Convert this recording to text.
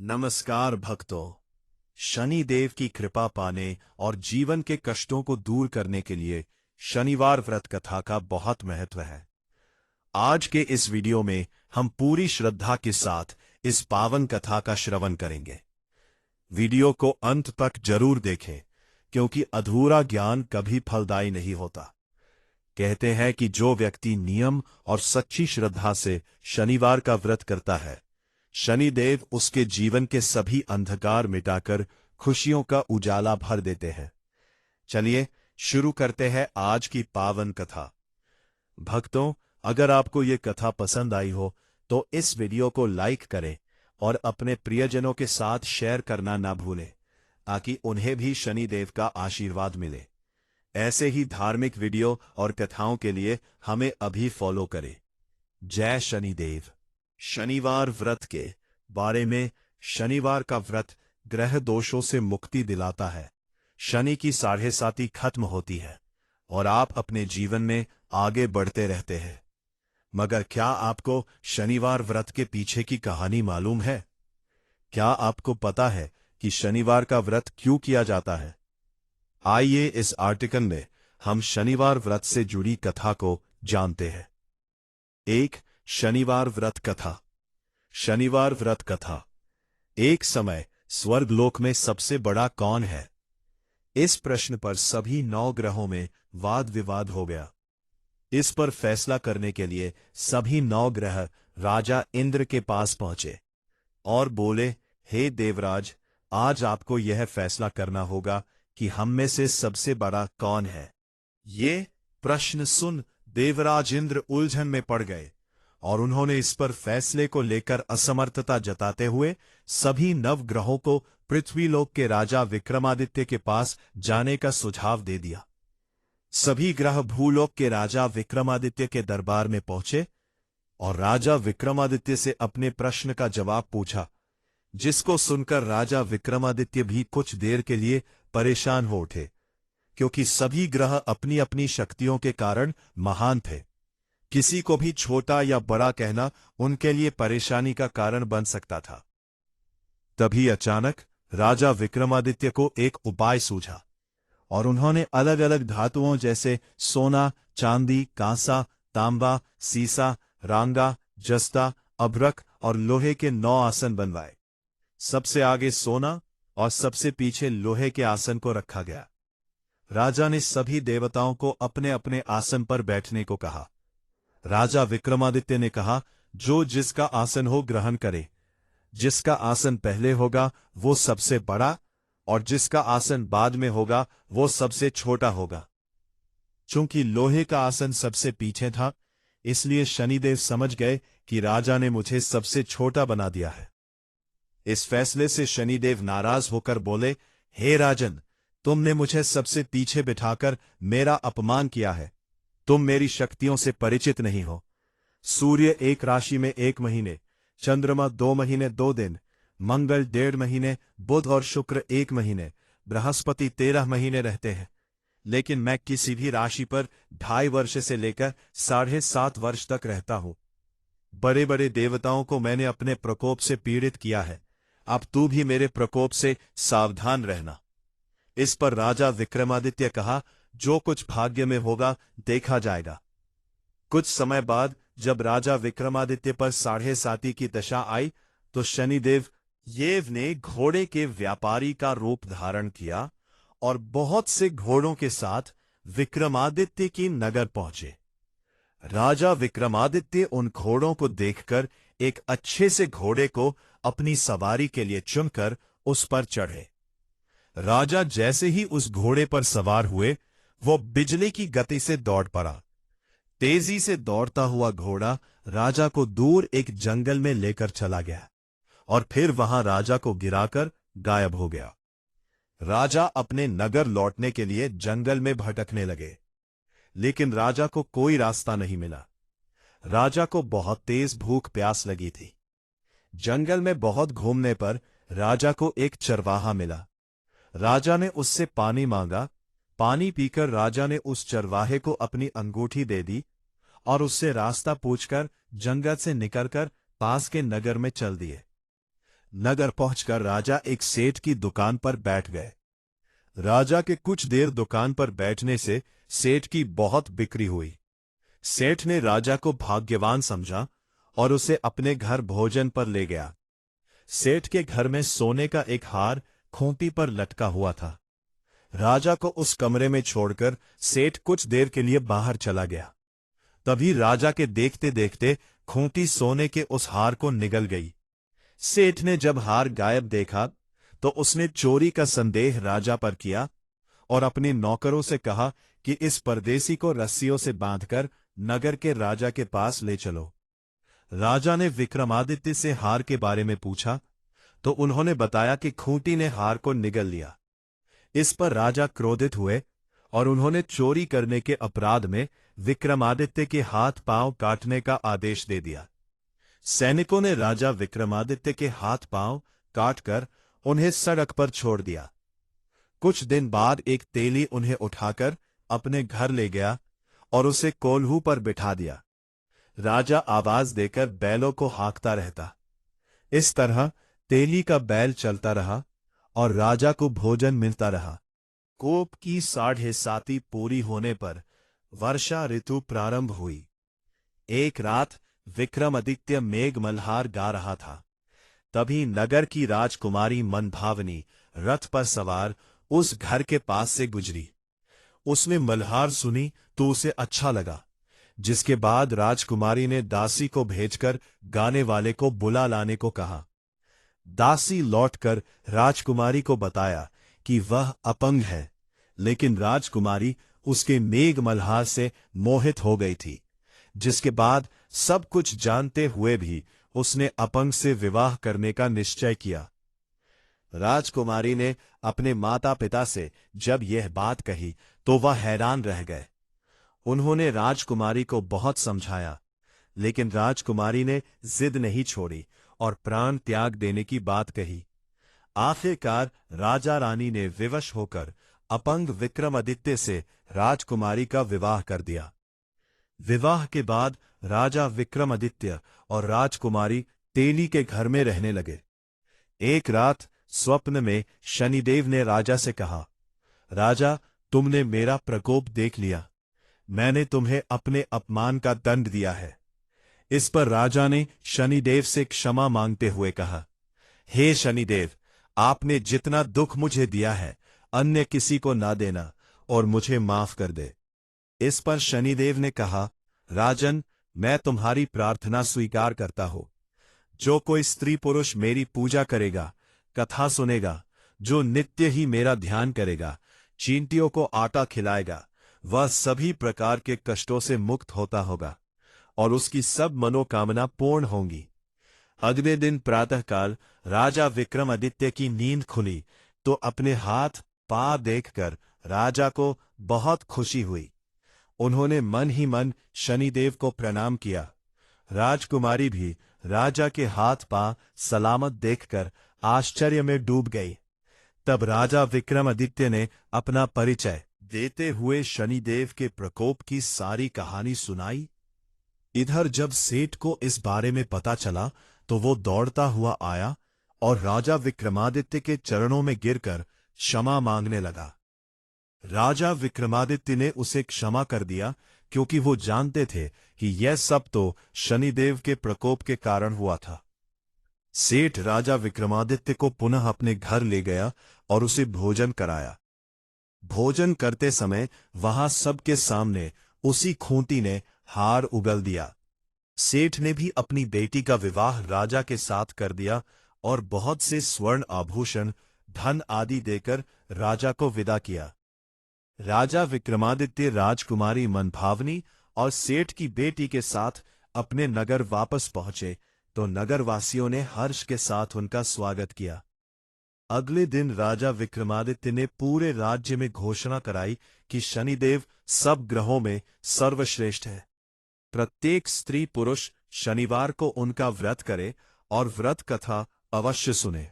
नमस्कार भक्तों। शनि देव की कृपा पाने और जीवन के कष्टों को दूर करने के लिए शनिवार व्रत कथा का बहुत महत्व है। आज के इस वीडियो में हम पूरी श्रद्धा के साथ इस पावन कथा का श्रवण करेंगे। वीडियो को अंत तक जरूर देखें, क्योंकि अधूरा ज्ञान कभी फलदायी नहीं होता। कहते हैं कि जो व्यक्ति नियम और सच्ची श्रद्धा से शनिवार का व्रत करता है, शनिदेव उसके जीवन के सभी अंधकार मिटाकर खुशियों का उजाला भर देते हैं। चलिए शुरू करते हैं आज की पावन कथा। भक्तों, अगर आपको ये कथा पसंद आई हो तो इस वीडियो को लाइक करें और अपने प्रियजनों के साथ शेयर करना ना भूलें, ताकि उन्हें भी शनिदेव का आशीर्वाद मिले। ऐसे ही धार्मिक वीडियो और कथाओं के लिए हमें अभी फॉलो करें। जय शनिदेव। शनिवार व्रत के बारे में। शनिवार का व्रत ग्रह दोषों से मुक्ति दिलाता है। शनि की 7.5 खत्म होती है और आप अपने जीवन में आगे बढ़ते रहते हैं। मगर क्या आपको शनिवार व्रत के पीछे की कहानी मालूम है? क्या आपको पता है कि शनिवार का व्रत क्यों किया जाता है? आइए इस आर्टिकल में हम शनिवार व्रत से जुड़ी कथा को जानते हैं। 1. शनिवार व्रत कथा। शनिवार व्रत कथा। एक समय स्वर्गलोक में सबसे बड़ा कौन है? इस प्रश्न पर सभी 9 ग्रहों में वाद विवाद हो गया। इस पर फैसला करने के लिए सभी 9 ग्रह राजा इंद्र के पास पहुंचे और बोले, हे देवराज, आज आपको यह फैसला करना होगा कि हम में से सबसे बड़ा कौन है। ये प्रश्न सुन देवराज इंद्र उलझन में पड़ गए और उन्होंने इस पर फैसले को लेकर असमर्थता जताते हुए सभी नवग्रहों को पृथ्वीलोक के राजा विक्रमादित्य के पास जाने का सुझाव दे दिया। सभी ग्रह भूलोक के राजा विक्रमादित्य के दरबार में पहुंचे और राजा विक्रमादित्य से अपने प्रश्न का जवाब पूछा, जिसको सुनकर राजा विक्रमादित्य भी कुछ देर के लिए परेशान हो उठे, क्योंकि सभी ग्रह अपनी अपनी शक्तियों के कारण महान थे। किसी को भी छोटा या बड़ा कहना उनके लिए परेशानी का कारण बन सकता था। तभी अचानक राजा विक्रमादित्य को एक उपाय सूझा और उन्होंने अलग अलग धातुओं जैसे सोना, चांदी, कांसा, तांबा, सीसा, रांगा, जस्ता, अभ्रक और लोहे के 9 आसन बनवाए। सबसे आगे सोना और सबसे पीछे लोहे के आसन को रखा गया। राजा ने सभी देवताओं को अपने अपने आसन पर बैठने को कहा। राजा विक्रमादित्य ने कहा, जो जिसका आसन हो ग्रहण करे। जिसका आसन पहले होगा वो सबसे बड़ा और जिसका आसन बाद में होगा वो सबसे छोटा होगा। चूंकि लोहे का आसन सबसे पीछे था, इसलिए शनिदेव समझ गए कि राजा ने मुझे सबसे छोटा बना दिया है। इस फैसले से शनिदेव नाराज होकर बोले, हे राजन, तुमने मुझे सबसे पीछे बिठाकर मेरा अपमान किया है। तुम मेरी शक्तियों से परिचित नहीं हो। सूर्य 1 राशि में 1 महीने, चंद्रमा 2 महीने 2 दिन, मंगल 1.5 महीने, बुध और शुक्र 1 महीने, बृहस्पति 13 महीने रहते हैं। लेकिन मैं किसी भी राशि पर 2.5 वर्ष से लेकर 7.5 वर्ष तक रहता हूं। बड़े बड़े देवताओं को मैंने अपने प्रकोप से पीड़ित किया है। अब तू भी मेरे प्रकोप से सावधान रहना। इस पर राजा विक्रमादित्य कहा, जो कुछ भाग्य में होगा देखा जाएगा। कुछ समय बाद जब राजा विक्रमादित्य पर 7.5 की दशा आई तो शनिदेव ने घोड़े के व्यापारी का रूप धारण किया और बहुत से घोड़ों के साथ विक्रमादित्य की नगर पहुंचे। राजा विक्रमादित्य उन घोड़ों को देखकर एक अच्छे से घोड़े को अपनी सवारी के लिए चुनकर उस पर चढ़े। राजा जैसे ही उस घोड़े पर सवार हुए, वो बिजली की गति से दौड़ पड़ा। तेजी से दौड़ता हुआ घोड़ा राजा को दूर एक जंगल में लेकर चला गया और फिर वहां राजा को गिराकर गायब हो गया। राजा अपने नगर लौटने के लिए जंगल में भटकने लगे, लेकिन राजा को कोई रास्ता नहीं मिला। राजा को बहुत तेज भूख प्यास लगी थी। जंगल में बहुत घूमने पर राजा को एक चरवाहा मिला। राजा ने उससे पानी मांगा। पानी पीकर राजा ने उस चरवाहे को अपनी अंगूठी दे दी और उससे रास्ता पूछकर जंगल से निकलकर पास के नगर में चल दिए। नगर पहुंचकर राजा एक सेठ की दुकान पर बैठ गए। राजा के कुछ देर दुकान पर बैठने से सेठ की बहुत बिक्री हुई। सेठ ने राजा को भाग्यवान समझा और उसे अपने घर भोजन पर ले गया। सेठ के घर में सोने का एक हार खूंटी पर लटका हुआ था। राजा को उस कमरे में छोड़कर सेठ कुछ देर के लिए बाहर चला गया। तभी राजा के देखते देखते खूंटी सोने के उस हार को निगल गई। सेठ ने जब हार गायब देखा तो उसने चोरी का संदेह राजा पर किया और अपने नौकरों से कहा कि इस परदेसी को रस्सियों से बांधकर नगर के राजा के पास ले चलो। राजा ने विक्रमादित्य से हार के बारे में पूछा तो उन्होंने बताया कि खूंटी ने हार को निगल लिया। इस पर राजा क्रोधित हुए और उन्होंने चोरी करने के अपराध में विक्रमादित्य के हाथ पांव काटने का आदेश दे दिया। सैनिकों ने राजा विक्रमादित्य के हाथ पांव काटकर उन्हें सड़क पर छोड़ दिया। कुछ दिन बाद एक तेली उन्हें उठाकर अपने घर ले गया और उसे कोल्हू पर बिठा दिया। राजा आवाज देकर बैलों को हाँकता रहता। इस तरह तेली का बैल चलता रहा और राजा को भोजन मिलता रहा। कोप की 7.5 पूरी होने पर वर्षा ऋतु प्रारंभ हुई। एक रात विक्रमादित्य मेघ मल्हार गा रहा था। तभी नगर की राजकुमारी मनभावनी रथ पर सवार उस घर के पास से गुजरी। उसने मल्हार सुनी तो उसे अच्छा लगा, जिसके बाद राजकुमारी ने दासी को भेजकर गाने वाले को बुला लाने को कहा। दासी लौटकर राजकुमारी को बताया कि वह अपंग है, लेकिन राजकुमारी उसके मेघ मल्हार से मोहित हो गई थी, जिसके बाद सब कुछ जानते हुए भी उसने अपंग से विवाह करने का निश्चय किया। राजकुमारी ने अपने माता पिता से जब यह बात कही तो वह हैरान रह गए। उन्होंने राजकुमारी को बहुत समझाया, लेकिन राजकुमारी ने जिद नहीं छोड़ी और प्राण त्याग देने की बात कही। आखिरकार राजा रानी ने विवश होकर अपंग विक्रमादित्य से राजकुमारी का विवाह कर दिया। विवाह के बाद राजा विक्रमादित्य और राजकुमारी तेली के घर में रहने लगे। एक रात स्वप्न में शनिदेव ने राजा से कहा, राजा, तुमने मेरा प्रकोप देख लिया। मैंने तुम्हें अपने अपमान का दंड दिया है। इस पर राजा ने शनिदेव से क्षमा मांगते हुए कहा, हे शनिदेव, आपने जितना दुख मुझे दिया है अन्य किसी को ना देना और मुझे माफ कर दे। इस पर शनिदेव ने कहा, राजन, मैं तुम्हारी प्रार्थना स्वीकार करता हूं। जो कोई स्त्री पुरुष मेरी पूजा करेगा, कथा सुनेगा, जो नित्य ही मेरा ध्यान करेगा, चींटियों को आटा खिलाएगा, वह सभी प्रकार के कष्टों से मुक्त होता होगा और उसकी सब मनोकामना पूर्ण होंगी। अगले दिन प्रातःकाल राजा विक्रमादित्य की नींद खुली तो अपने हाथ पांव देखकर राजा को बहुत खुशी हुई। उन्होंने मन ही मन शनिदेव को प्रणाम किया। राजकुमारी भी राजा के हाथ पांव सलामत देखकर आश्चर्य में डूब गई। तब राजा विक्रमादित्य ने अपना परिचय देते हुए शनिदेव के प्रकोप की सारी कहानी सुनाई। इधर जब सेठ को इस बारे में पता चला तो वो दौड़ता हुआ आया और राजा विक्रमादित्य के चरणों में गिरकर क्षमा मांगने लगा। राजा विक्रमादित्य ने उसे क्षमा कर दिया, क्योंकि वो जानते थे कि यह सब तो शनिदेव के प्रकोप के कारण हुआ था। सेठ राजा विक्रमादित्य को पुनः अपने घर ले गया और उसे भोजन कराया। भोजन करते समय वहां सबके सामने उसी खूंटी ने हार उगल दिया। सेठ ने भी अपनी बेटी का विवाह राजा के साथ कर दिया और बहुत से स्वर्ण आभूषण, धन आदि देकर राजा को विदा किया। राजा विक्रमादित्य राजकुमारी मनभावनी और सेठ की बेटी के साथ अपने नगर वापस पहुंचे तो नगरवासियों ने हर्ष के साथ उनका स्वागत किया। अगले दिन राजा विक्रमादित्य ने पूरे राज्य में घोषणा कराई कि शनिदेव सब ग्रहों में सर्वश्रेष्ठ है। प्रत्येक स्त्री पुरुष शनिवार को उनका व्रत करे और व्रत कथा अवश्य सुने।